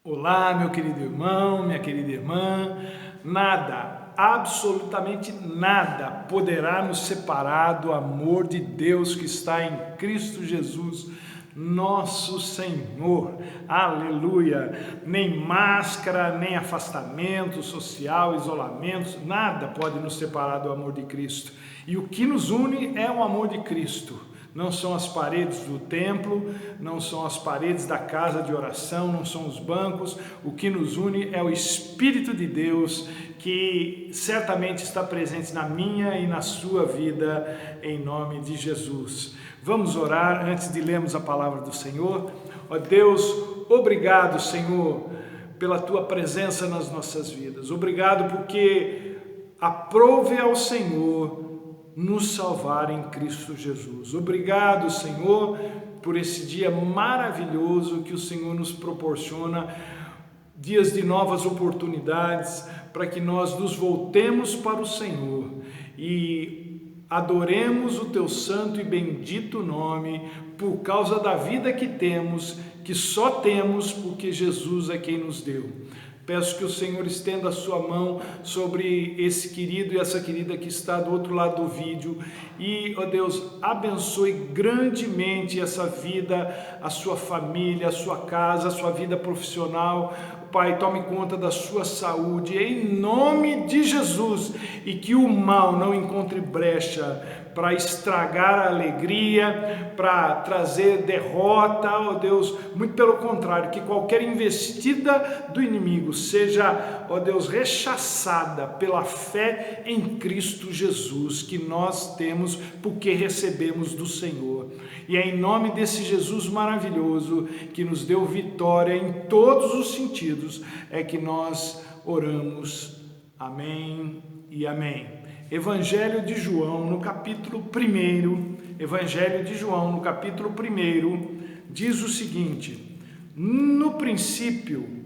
Olá, meu querido irmão, minha querida irmã, nada, absolutamente nada poderá nos separar do amor de Deus que está em Cristo Jesus, nosso Senhor. Aleluia! Nem máscara, nem afastamento social, isolamento, nada pode nos separar do amor de Cristo. E o que nos une é o amor de Cristo. Não são as paredes do templo, não são as paredes da casa de oração, não são os bancos. O que nos une é o Espírito de Deus, que certamente está presente na minha e na sua vida, em nome de Jesus. Vamos orar antes de lermos a palavra do Senhor. Ó Deus, obrigado, Senhor, pela Tua presença nas nossas vidas. Obrigado porque aprove ao Senhor nos salvar em Cristo Jesus. Obrigado, Senhor, por esse dia maravilhoso que o Senhor nos proporciona, dias de novas oportunidades, para que nós nos voltemos para o Senhor e adoremos o Teu santo e bendito nome por causa da vida que temos, que só temos porque Jesus é quem nos deu. Peço que o Senhor estenda a sua mão sobre esse querido e essa querida que está do outro lado do vídeo e, ó Deus, abençoe grandemente essa vida, a sua família, a sua casa, a sua vida profissional. Pai, tome conta da sua saúde, em nome de Jesus, e que o mal não encontre brecha para estragar a alegria, para trazer derrota, ó Deus, muito pelo contrário, que qualquer investida do inimigo seja, ó Deus, rechaçada pela fé em Cristo Jesus, que nós temos porque recebemos do Senhor. E é em nome desse Jesus maravilhoso, que nos deu vitória em todos os sentidos, é que nós oramos. Amém e amém. Evangelho de João, no capítulo 1, Evangelho de João, no capítulo 1, diz o seguinte: no princípio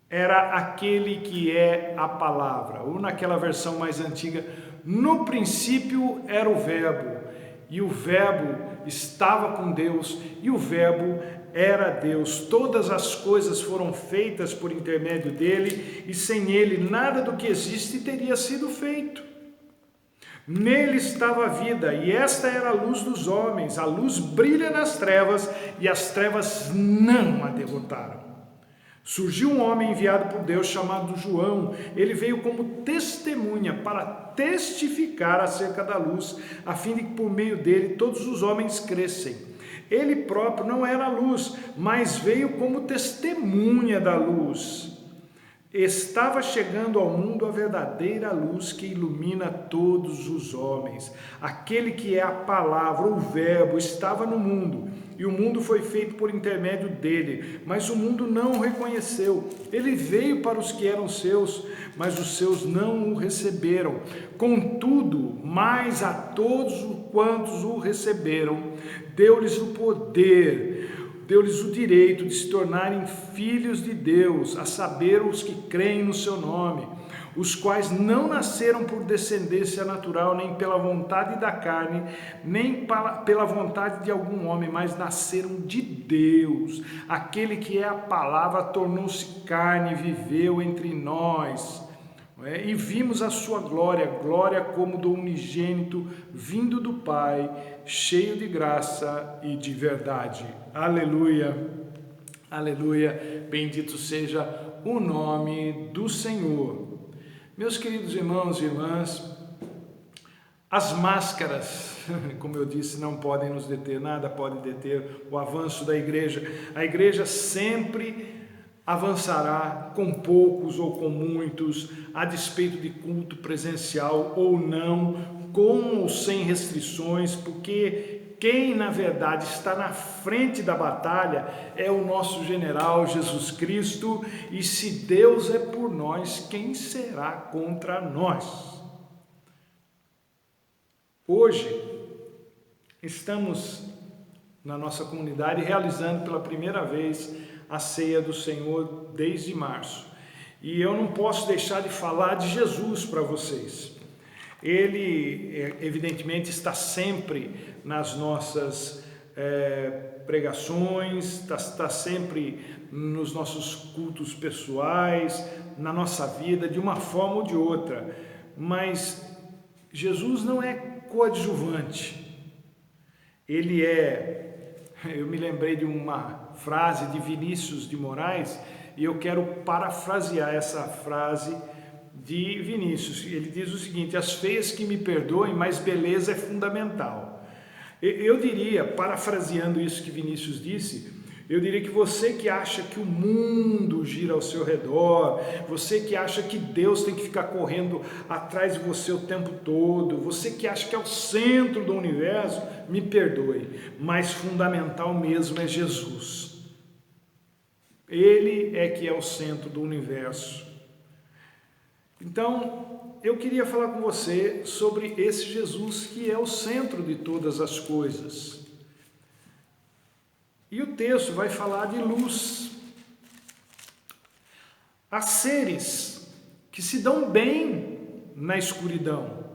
era aquele que é a palavra, ou naquela versão mais antiga, no princípio era o verbo, e o verbo estava com Deus, e o verbo era Deus. Todas as coisas foram feitas por intermédio dele, e sem ele nada do que existe teria sido feito. Nele estava a vida, e esta era a luz dos homens. A luz brilha nas trevas, e as trevas não a derrotaram. Surgiu um homem enviado por Deus chamado João. Ele veio como testemunha para testificar acerca da luz, a fim de que por meio dele todos os homens crescem. Ele próprio não era a luz, mas veio como testemunha da luz. Estava chegando ao mundo a verdadeira luz que ilumina todos os homens. Aquele que é a palavra, o verbo, estava no mundo, e o mundo foi feito por intermédio dele, mas o mundo não o reconheceu. Ele veio para os que eram seus, mas os seus não o receberam. Contudo, mais a todos quantos o receberam, deu-lhes o poder, deu-lhes o direito de se tornarem filhos de Deus, a saber, os que creem no seu nome, os quais não nasceram por descendência natural, nem pela vontade da carne, nem pela vontade de algum homem, mas nasceram de Deus. Aquele que é a palavra tornou-se carne e viveu entre nós. E vimos a sua glória, glória como do unigênito, vindo do Pai, cheio de graça e de verdade. Aleluia, aleluia, bendito seja o nome do Senhor. Meus queridos irmãos e irmãs, as máscaras, como eu disse, não podem nos deter, nada pode deter o avanço da igreja. A igreja sempre avançará com poucos ou com muitos, a despeito de culto presencial ou não, com ou sem restrições, porque quem na verdade está na frente da batalha é o nosso general Jesus Cristo, e se Deus é por nós, quem será contra nós? Hoje estamos na nossa comunidade realizando pela primeira vez a ceia do Senhor desde março, e eu não posso deixar de falar de Jesus para vocês. Ele evidentemente está sempre nas nossas pregações, está sempre nos nossos cultos pessoais, na nossa vida, de uma forma ou de outra. Mas Jesus não é coadjuvante. Ele é... Eu me lembrei de uma frase de Vinícius de Moraes e eu quero parafrasear essa frase de Vinícius. Ele diz o seguinte: as feias que me perdoem, mas beleza é fundamental. Eu diria, parafraseando isso que Vinícius disse, eu diria que você que acha que o mundo gira ao seu redor, você que acha que Deus tem que ficar correndo atrás de você o tempo todo, você que acha que é o centro do universo, me perdoe, mas fundamental mesmo é Jesus. Ele é que é o centro do universo. Então, eu queria falar com você sobre esse Jesus que é o centro de todas as coisas. E o texto vai falar de luz. Há seres que se dão bem na escuridão.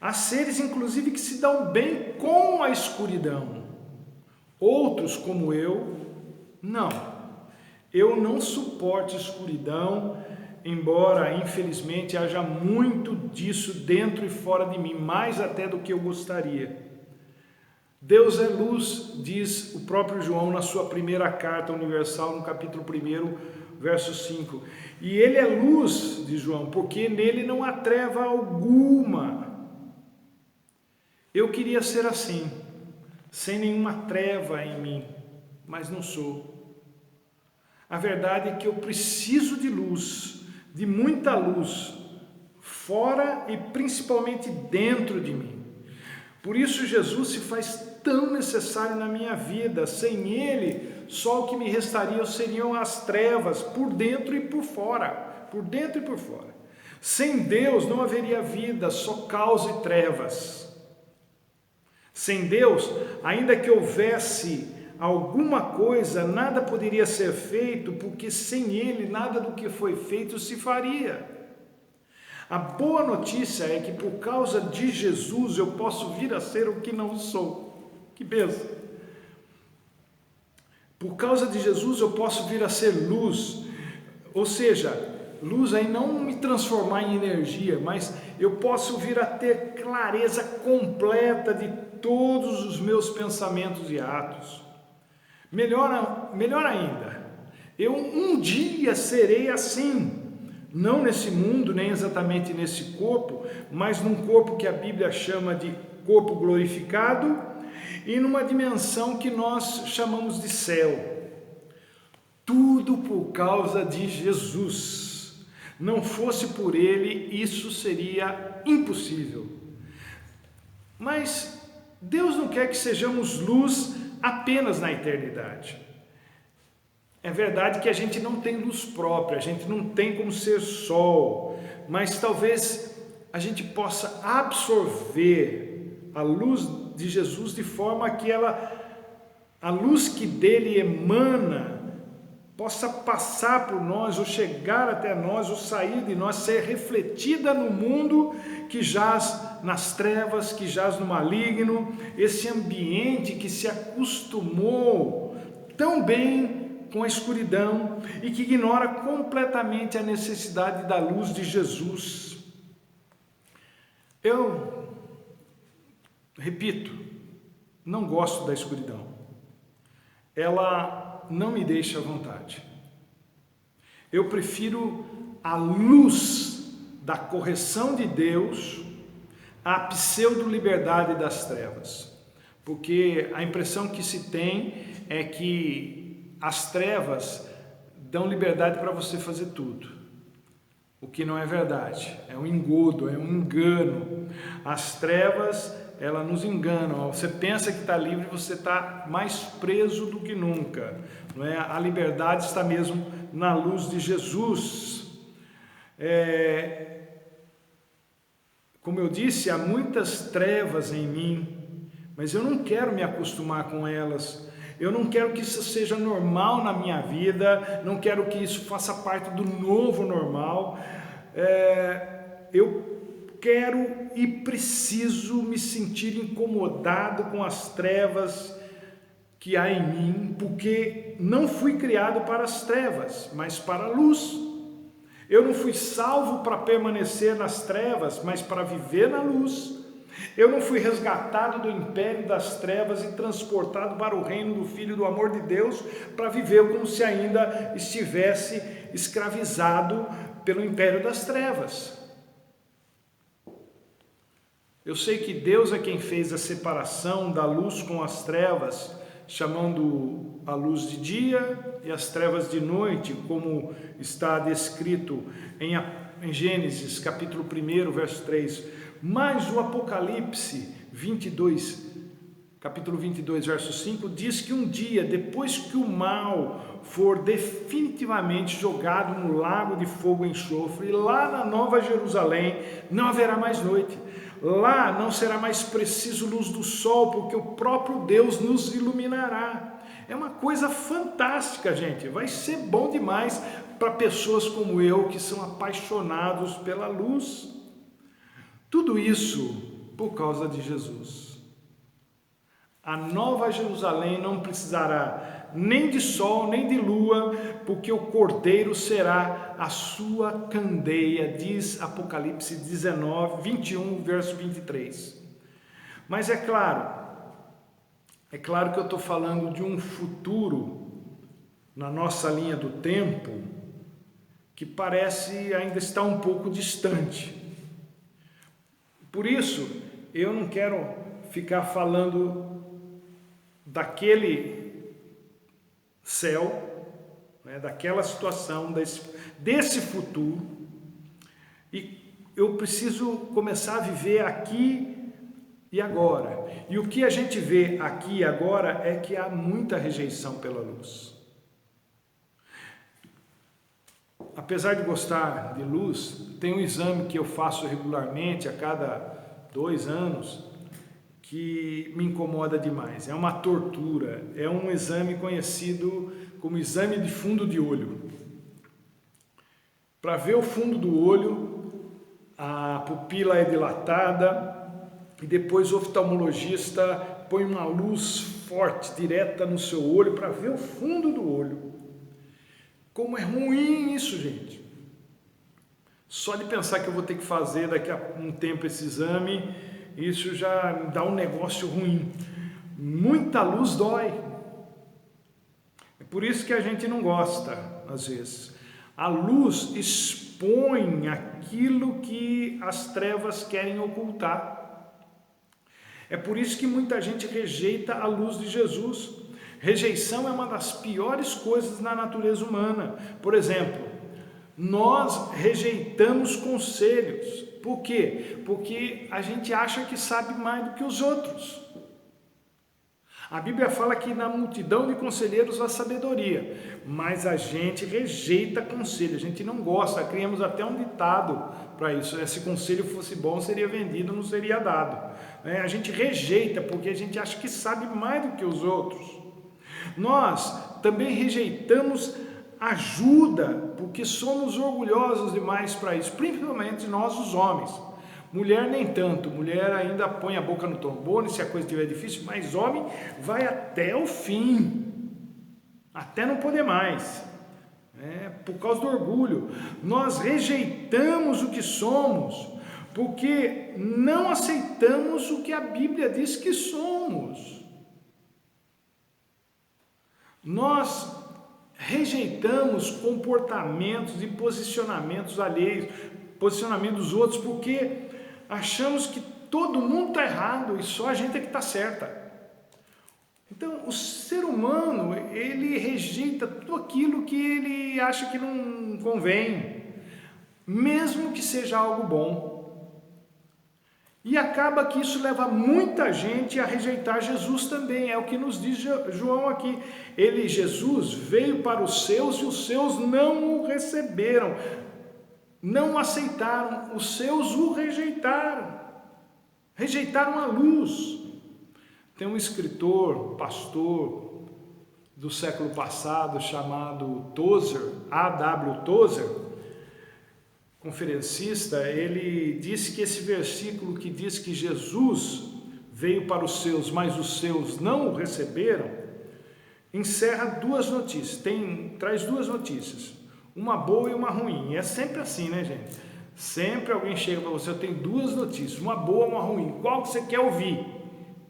Há seres, inclusive, que se dão bem com a escuridão. Outros, como eu, não. Eu não suporto escuridão, embora, infelizmente, haja muito disso dentro e fora de mim, mais até do que eu gostaria. Deus é luz, diz o próprio João na sua primeira carta universal, no capítulo 1, verso 5. E ele é luz, diz João, porque nele não há treva alguma. Eu queria ser assim, sem nenhuma treva em mim, mas não sou. A verdade é que eu preciso de luz, de muita luz, fora e principalmente dentro de mim. Por isso Jesus se faz tão necessário na minha vida. Sem Ele, só o que me restaria seriam as trevas, por dentro e por fora. Por dentro e por fora. Sem Deus não haveria vida, só caos e trevas. Sem Deus, ainda que houvesse alguma coisa, nada poderia ser feito, porque sem Ele nada do que foi feito se faria. A boa notícia é que por causa de Jesus eu posso vir a ser o que não sou. Que bênção! Por causa de Jesus eu posso vir a ser luz, ou seja, luz aí não me transformar em energia, mas eu posso vir a ter clareza completa de todos os meus pensamentos e atos. Melhor ainda, eu um dia serei assim. Não nesse mundo, nem exatamente nesse corpo, mas num corpo que a Bíblia chama de corpo glorificado e numa dimensão que nós chamamos de céu. Tudo por causa de Jesus. Não fosse por Ele, isso seria impossível. Mas Deus não quer que sejamos luz apenas na eternidade. É verdade que a gente não tem luz própria, a gente não tem como ser sol, mas talvez a gente possa absorver a luz de Jesus de forma que a luz que dele emana, possa passar por nós, ou chegar até nós, ou sair de nós, ser refletida no mundo que jaz nas trevas, que jaz no maligno, esse ambiente que se acostumou tão bem com a escuridão e que ignora completamente a necessidade da luz de Jesus. Eu repito, não gosto da escuridão. Ela não me deixa à vontade. Eu prefiro a luz da correção de Deus à pseudo-liberdade das trevas, porque a impressão que se tem é que as trevas dão liberdade para você fazer tudo, o que não é verdade, é um engodo, é um engano. As trevas, elas nos enganam. Você pensa que está livre, você está mais preso do que nunca, não é? A liberdade está mesmo na luz de Jesus. Como eu disse, há muitas trevas em mim, mas eu não quero me acostumar com elas. Eu não quero que isso seja normal na minha vida, não quero que isso faça parte do novo normal. Eu quero e preciso me sentir incomodado com as trevas que há em mim, porque não fui criado para as trevas, mas para a luz. Eu não fui salvo para permanecer nas trevas, mas para viver na luz. Eu não fui resgatado do império das trevas e transportado para o reino do Filho do amor de Deus, para viver como se ainda estivesse escravizado pelo império das trevas. Eu sei que Deus é quem fez a separação da luz com as trevas, chamando a luz de dia e as trevas de noite, como está descrito em Gênesis, capítulo 1, verso 3. Mas o Apocalipse 22, capítulo 22, verso 5, diz que um dia, depois que o mal for definitivamente jogado no lago de fogo e enxofre, lá na Nova Jerusalém não haverá mais noite. Lá não será mais preciso luz do sol, porque o próprio Deus nos iluminará. É uma coisa fantástica, gente. Vai ser bom demais para pessoas como eu, que são apaixonados pela luz. Tudo isso por causa de Jesus. A Nova Jerusalém não precisará nem de sol, nem de lua, porque o Cordeiro será a sua candeia, diz Apocalipse 19, 21, verso 23. Mas é claro que eu estou falando de um futuro na nossa linha do tempo que parece ainda estar um pouco distante. Por isso, eu não quero ficar falando daquele céu, né, daquela situação, desse futuro, e eu preciso começar a viver aqui e agora. E o que a gente vê aqui e agora é que há muita rejeição pela luz. Apesar de gostar de luz, tem um exame que eu faço regularmente, a cada 2 anos, que me incomoda demais. É uma tortura, é um exame conhecido como exame de fundo de olho. Para ver o fundo do olho, a pupila é dilatada e depois o oftalmologista põe uma luz forte, direta no seu olho, para ver o fundo do olho. Como é ruim isso, gente. Só de pensar que eu vou ter que fazer daqui a um tempo esse exame, isso já dá um negócio ruim. Muita luz dói. É por isso que a gente não gosta, às vezes. A luz expõe aquilo que as trevas querem ocultar. É por isso que muita gente rejeita a luz de Jesus. Rejeição é uma das piores coisas na natureza humana. Por exemplo, nós rejeitamos conselhos. Por quê? Porque a gente acha que sabe mais do que os outros. A Bíblia fala que na multidão de conselheiros há sabedoria, mas a gente rejeita conselho, a gente não gosta, criamos até um ditado para isso: se conselho fosse bom, seria vendido, não seria dado. A gente rejeita porque a gente acha que sabe mais do que os outros. Nós também rejeitamos ajuda, porque somos orgulhosos demais para isso, principalmente nós os homens. Mulher nem tanto, mulher ainda põe a boca no trombone se a coisa estiver difícil, mas homem vai até o fim, até não poder mais, por causa do orgulho. Nós rejeitamos o que somos, porque não aceitamos o que a Bíblia diz que somos. Nós rejeitamos comportamentos e posicionamentos alheios, posicionamento dos outros, porque achamos que todo mundo está errado e só a gente é que está certa. Então, o ser humano, ele rejeita tudo aquilo que ele acha que não convém, mesmo que seja algo bom. E acaba que isso leva muita gente a rejeitar Jesus também, é o que nos diz João aqui. Jesus, veio para os seus e os seus não o receberam, não o aceitaram, os seus o rejeitaram, rejeitaram a luz. Tem um escritor, pastor do século passado chamado Tozer, A.W. Tozer, conferencista. Ele disse que esse versículo que diz que Jesus veio para os seus, mas os seus não o receberam, encerra duas notícias, traz duas notícias, uma boa e uma ruim. E é sempre assim, né, gente? Sempre alguém chega para você, eu tenho duas notícias, uma boa e uma ruim. Qual que você quer ouvir?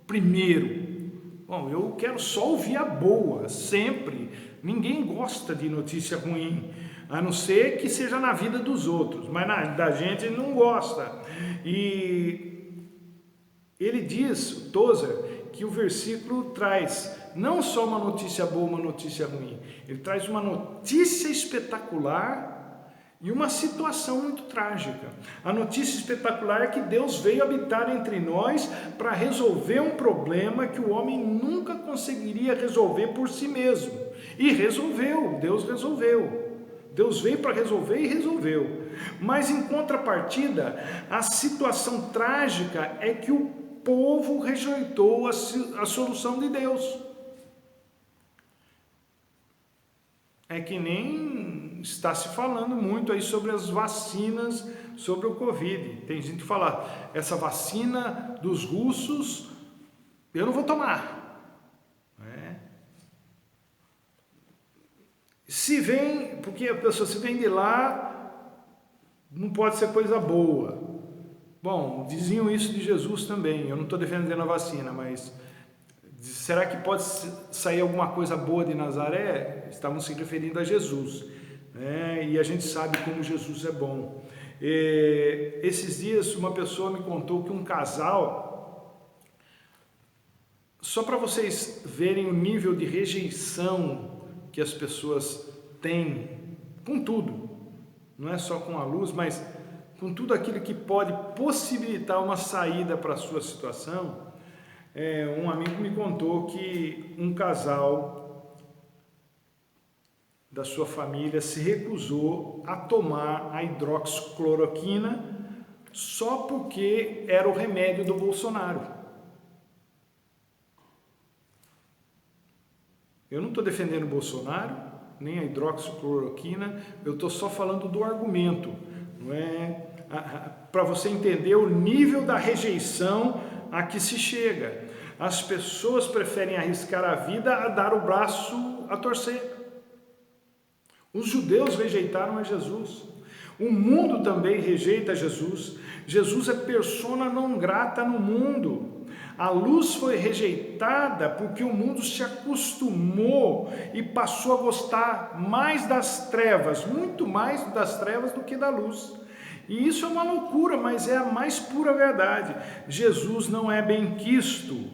Primeiro. Bom, eu quero só ouvir a boa, sempre. Ninguém gosta de notícia ruim, a não ser que seja na vida dos outros, mas da gente ele não gosta. E ele diz, Tozer, que o versículo traz não só uma notícia boa, uma notícia ruim, ele traz uma notícia espetacular e uma situação muito trágica. A notícia espetacular é que Deus veio habitar entre nós para resolver um problema que o homem nunca conseguiria resolver por si mesmo. E resolveu, Deus resolveu. Deus veio para resolver e resolveu. Mas em contrapartida, a situação trágica é que o povo rejeitou a solução de Deus. É que nem está se falando muito aí sobre as vacinas, sobre o Covid. Tem gente que fala, essa vacina dos russos, eu não vou tomar. Se vem, porque a pessoa se vem de lá, não pode ser coisa boa. Bom, diziam isso de Jesus também. Eu não estou defendendo a vacina, mas será que pode sair alguma coisa boa de Nazaré? Estavam se referindo a Jesus, né? E a gente sabe como Jesus é bom. Esses dias uma pessoa me contou que um casal, só para vocês verem o nível de rejeição que as pessoas têm com tudo, não é só com a luz, mas com tudo aquilo que pode possibilitar uma saída para a sua situação. Um amigo me contou que um casal da sua família se recusou a tomar a hidroxicloroquina só porque era o remédio do Bolsonaro. Eu não estou defendendo o Bolsonaro, nem a hidroxicloroquina, eu estou só falando do argumento, não é? Para você entender o nível da rejeição a que se chega. As pessoas preferem arriscar a vida a dar o braço a torcer. Os judeus rejeitaram a Jesus. O mundo também rejeita Jesus. Jesus é persona non grata no mundo. A luz foi rejeitada porque o mundo se acostumou e passou a gostar mais das trevas, muito mais das trevas do que da luz. E isso é uma loucura, mas é a mais pura verdade. Jesus não é benquisto.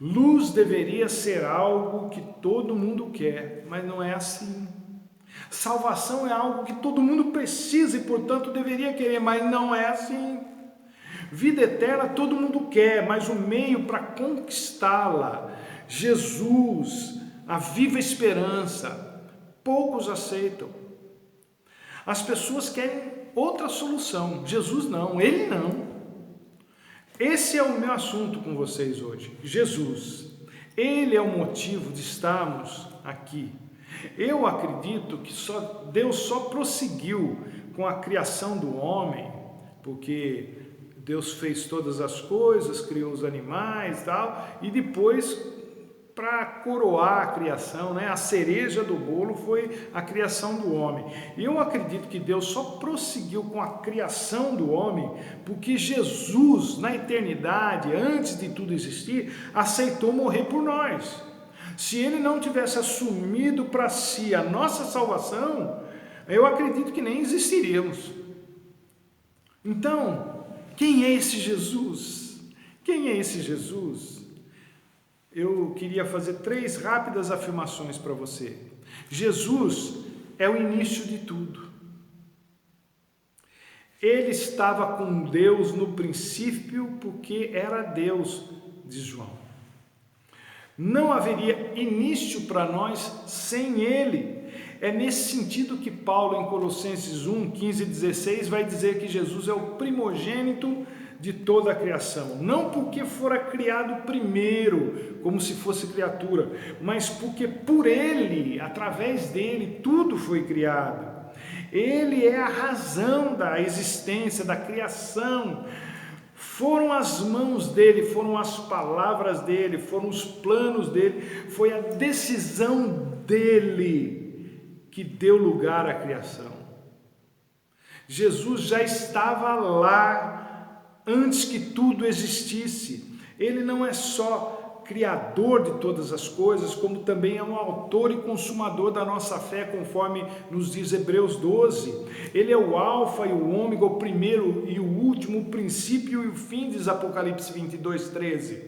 Luz deveria ser algo que todo mundo quer, mas não é assim. Salvação é algo que todo mundo precisa e, portanto, deveria querer, mas não é assim. Vida eterna todo mundo quer, mas o meio para conquistá-la, Jesus, a viva esperança, poucos aceitam. As pessoas querem outra solução, Jesus não, Ele não. Esse é o meu assunto com vocês hoje, Jesus. Ele é o motivo de estarmos aqui. Eu acredito que Deus só prosseguiu com a criação do homem, porque Deus fez todas as coisas, criou os animais e tal, e depois, para coroar a criação, né, a cereja do bolo foi a criação do homem. E eu acredito que Deus só prosseguiu com a criação do homem porque Jesus, na eternidade, antes de tudo existir, aceitou morrer por nós. Se Ele não tivesse assumido para si a nossa salvação, eu acredito que nem existiríamos. Então, quem é esse Jesus? Quem é esse Jesus? Eu queria fazer 3 rápidas afirmações para você. Jesus é o início de tudo. Ele estava com Deus no princípio porque era Deus, diz João. Não haveria início para nós sem Ele. É nesse sentido que Paulo, em Colossenses 1, 15 e 16, vai dizer que Jesus é o primogênito de toda a criação, não porque fora criado primeiro, como se fosse criatura, mas porque por Ele, através dele, tudo foi criado. Ele é a razão da existência, da criação. Foram as mãos dele, foram as palavras dele, foram os planos dele, foi a decisão dele que deu lugar à criação. Jesus já estava lá antes que tudo existisse. Ele não é só criador de todas as coisas, como também é um autor e consumador da nossa fé, conforme nos diz Hebreus 12. Ele é o alfa e o ômega, o primeiro e o último, o princípio e o fim, diz Apocalipse 22:13.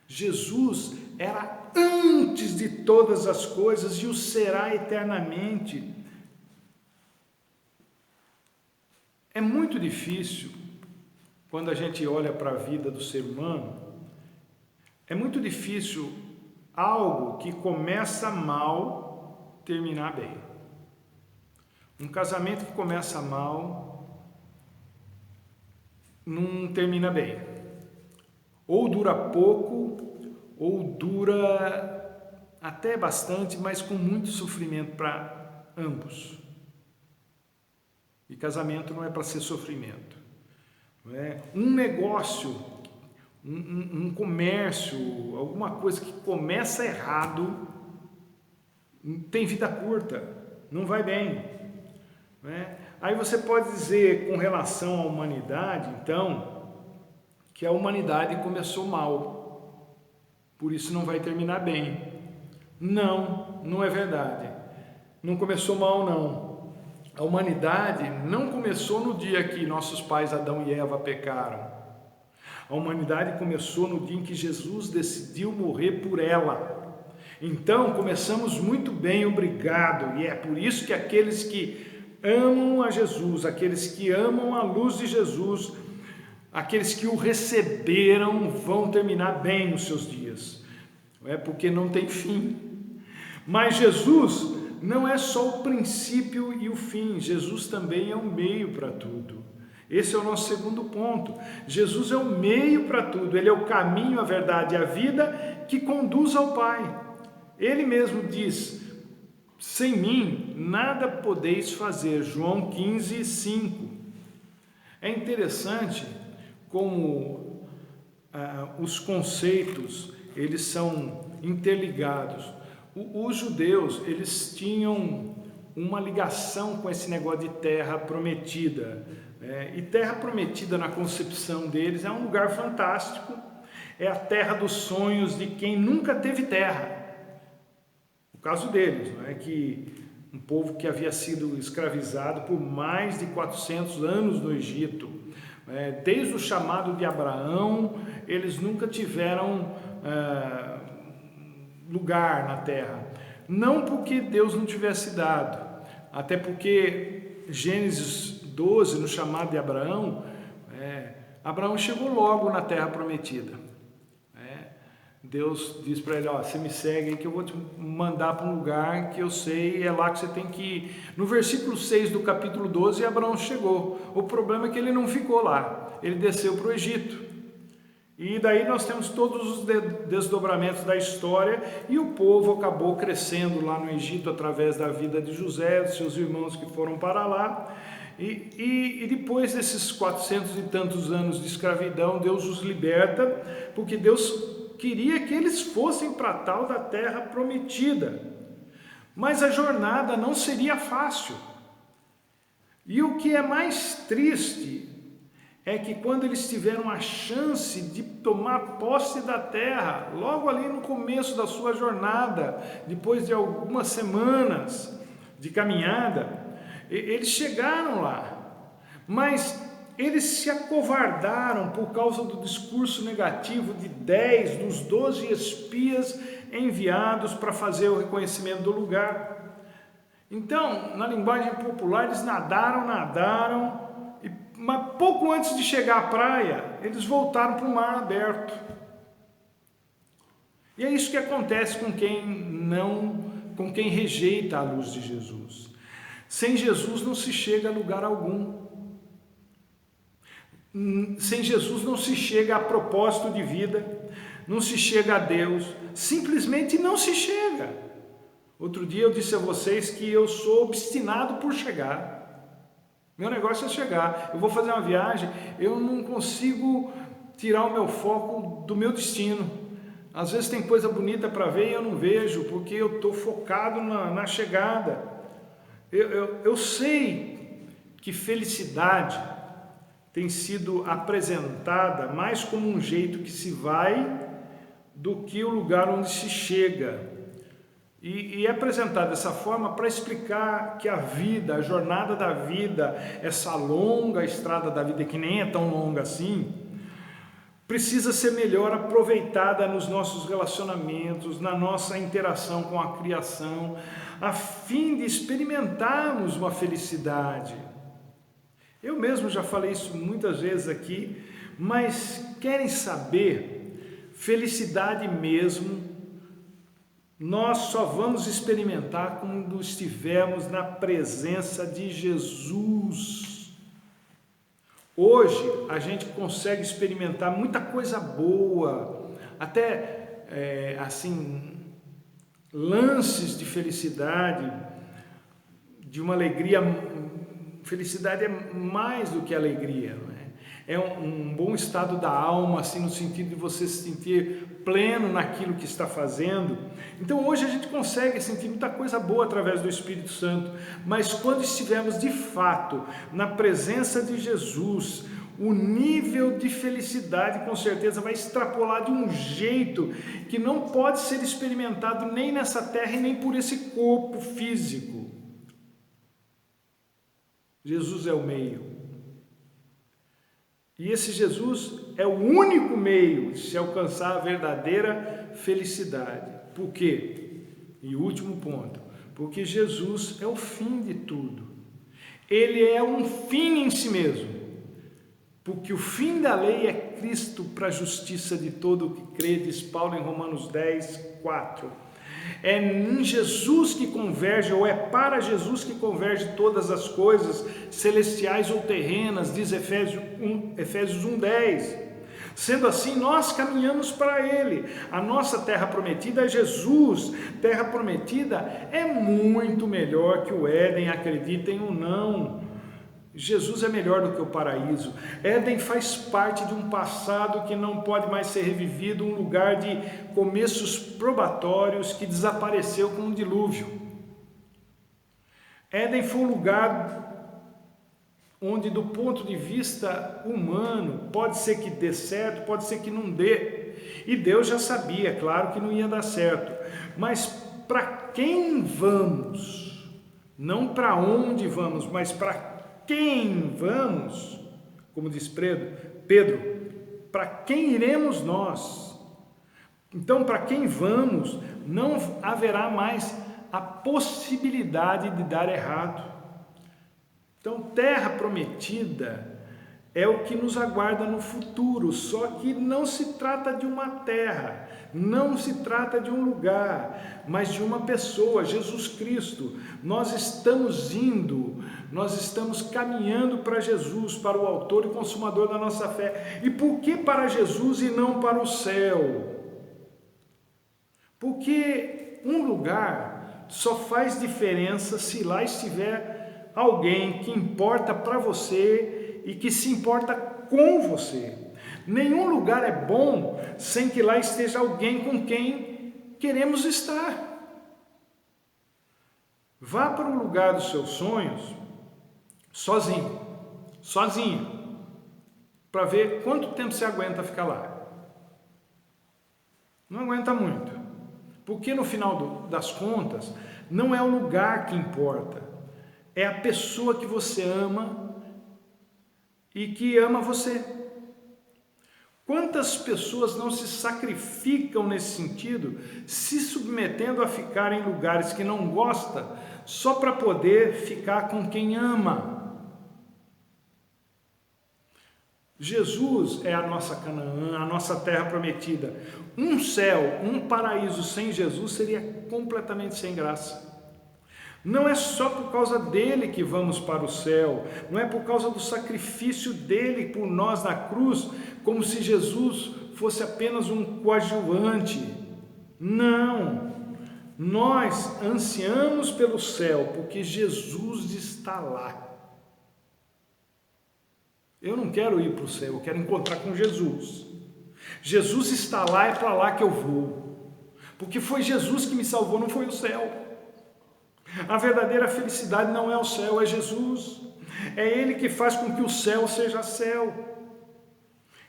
Jesus era antes de todas as coisas e o será eternamente. É muito difícil, quando a gente olha para a vida do ser humano, é muito difícil algo que começa mal terminar bem. Um casamento que começa mal não termina bem. Ou dura pouco, ou dura até bastante, mas com muito sofrimento para ambos. E casamento não é para ser sofrimento. Não é? Um negócio, um comércio, alguma coisa que começa errado, tem vida curta, não vai bem. Não é? Aí você pode dizer, com relação à humanidade, então, que a humanidade começou mal, por isso não vai terminar bem. Não, não é verdade. Não começou mal, não. A humanidade não começou no dia que nossos pais Adão e Eva pecaram. A humanidade começou no dia em que Jesus decidiu morrer por ela. Então, começamos muito bem, obrigado. E é por isso que aqueles que amam a Jesus, aqueles que amam a luz de Jesus, aqueles que o receberam, vão terminar bem os seus dias. É porque não tem fim. Mas Jesus não é só o princípio e o fim, Jesus também é o meio para tudo. Esse é o nosso segundo ponto. Jesus é o meio para tudo, ele é o caminho, a verdade e a vida que conduz ao Pai. Ele mesmo diz: sem mim nada podeis fazer, João 15:5. É interessante como os conceitos, eles são interligados. Os judeus, eles tinham uma ligação com esse negócio de terra prometida. E terra prometida na concepção deles é um lugar fantástico, é a terra dos sonhos de quem nunca teve terra. O caso deles, não é que um povo que havia sido escravizado por mais de 400 anos no Egito, desde o chamado de Abraão, eles nunca tiveram lugar na terra, não porque Deus não tivesse dado, até porque Gênesis 12, no chamado de Abraão, Abraão chegou logo na terra prometida. Deus diz para ele: você me segue aí que eu vou te mandar para um lugar que eu sei, é lá que você tem que ir. No versículo 6 do capítulo 12, Abraão chegou. O problema é que ele não ficou lá, ele desceu para o Egito. E daí nós temos todos os desdobramentos da história, e o povo acabou crescendo lá no Egito através da vida de José, dos seus irmãos que foram para lá, e depois desses 400 e tantos anos de escravidão, Deus os liberta, porque Deus queria que eles fossem para a tal da terra prometida, mas a jornada não seria fácil. E o que é mais triste é que quando eles tiveram a chance de tomar posse da terra, logo ali no começo da sua jornada, depois de algumas semanas de caminhada, eles chegaram lá, mas eles se acovardaram por causa do discurso negativo de 10 dos 12 espias enviados para fazer o reconhecimento do lugar. Então, na linguagem popular, eles nadaram, mas pouco antes de chegar à praia, eles voltaram para o mar aberto. E é isso que acontece com quem rejeita a luz de Jesus. Sem Jesus não se chega a lugar algum. Sem Jesus não se chega a propósito de vida, não se chega a Deus, simplesmente não se chega. Outro dia eu disse a vocês que eu sou obstinado por chegar. Meu negócio é chegar. Eu vou fazer uma viagem, eu não consigo tirar o meu foco do meu destino. Às vezes tem coisa bonita para ver e eu não vejo, porque eu estou focado na chegada. Eu sei que felicidade tem sido apresentada mais como um jeito que se vai do que o lugar onde se chega. E é apresentado dessa forma para explicar que a vida, a jornada da vida, essa longa estrada da vida, que nem é tão longa assim, precisa ser melhor aproveitada nos nossos relacionamentos, na nossa interação com a criação, a fim de experimentarmos uma felicidade. Eu mesmo já falei isso muitas vezes aqui, mas querem saber? Felicidade mesmo nós só vamos experimentar quando estivermos na presença de Jesus. Hoje a gente consegue experimentar muita coisa boa, até lances de felicidade, de uma alegria. Felicidade é mais do que alegria, não é? É um bom estado da alma, assim, no sentido de você se sentir pleno naquilo que está fazendo. Então hoje a gente consegue sentir muita coisa boa através do Espírito Santo, mas quando estivermos de fato na presença de Jesus, o nível de felicidade com certeza vai extrapolar de um jeito que não pode ser experimentado nem nessa terra e nem por esse corpo físico. Jesus é o meio. E esse Jesus é o único meio de se alcançar a verdadeira felicidade. Por quê? E último ponto, porque Jesus é o fim de tudo. Ele é um fim em si mesmo. Porque o fim da lei é Cristo para a justiça de todo o que crê, diz Paulo em Romanos 10, 4. É em Jesus que converge, ou é para Jesus que converge todas as coisas, celestiais ou terrenas, diz Efésios 1:10. Sendo assim, nós caminhamos para Ele. A nossa terra prometida é Jesus. Terra prometida é muito melhor que o Éden, acreditem ou não. Jesus é melhor do que o paraíso. Éden faz parte de um passado que não pode mais ser revivido, um lugar de começos probatórios que desapareceu com o dilúvio. Éden foi um lugar onde, do ponto de vista humano, pode ser que dê certo, pode ser que não dê. E Deus já sabia, claro que não ia dar certo. Mas para quem vamos? Não para onde vamos, mas para quem vamos, como diz Pedro, para quem iremos nós? Então, para quem vamos, não haverá mais a possibilidade de dar errado. Então, terra prometida é o que nos aguarda no futuro, só que não se trata de uma terra, não se trata de um lugar, mas de uma pessoa, Jesus Cristo. Nós estamos caminhando para Jesus, para o autor e consumador da nossa fé. E por que para Jesus e não para o céu? Porque um lugar só faz diferença se lá estiver alguém que importa para você e que se importa com você. Nenhum lugar é bom sem que lá esteja alguém com quem queremos estar. Vá para o lugar dos seus sonhos sozinho, para ver quanto tempo você aguenta ficar lá. Não aguenta muito, porque no final das contas, não é o lugar que importa, é a pessoa que você ama e que ama você. Quantas pessoas não se sacrificam nesse sentido, se submetendo a ficar em lugares que não gosta, só para poder ficar com quem ama? Jesus é a nossa Canaã, a nossa terra prometida. Um céu, um paraíso sem Jesus seria completamente sem graça. Não é só por causa dele que vamos para o céu, não é por causa do sacrifício dele por nós na cruz, como se Jesus fosse apenas um coadjuvante. Não, nós ansiamos pelo céu porque Jesus está lá. Eu não quero ir para o céu, eu quero encontrar com Jesus. Jesus está lá, é para lá que eu vou. Porque foi Jesus que me salvou, não foi o céu. A verdadeira felicidade não é o céu, é Jesus. É Ele que faz com que o céu seja céu.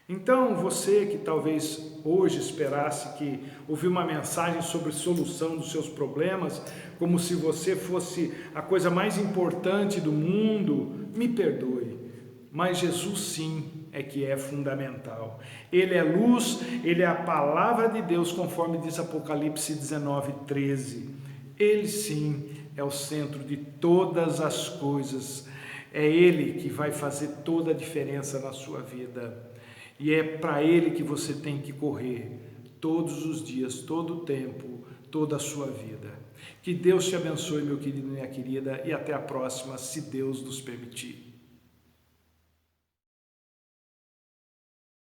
Então, você que talvez hoje esperasse que ouvir uma mensagem sobre solução dos seus problemas, como se você fosse a coisa mais importante do mundo, me perdoe. Mas Jesus sim é que é fundamental. Ele é luz, Ele é a palavra de Deus, conforme diz Apocalipse 19:13. Ele sim é o centro de todas as coisas. É Ele que vai fazer toda a diferença na sua vida. E é para Ele que você tem que correr todos os dias, todo o tempo, toda a sua vida. Que Deus te abençoe, meu querido e minha querida, e até a próxima, se Deus nos permitir.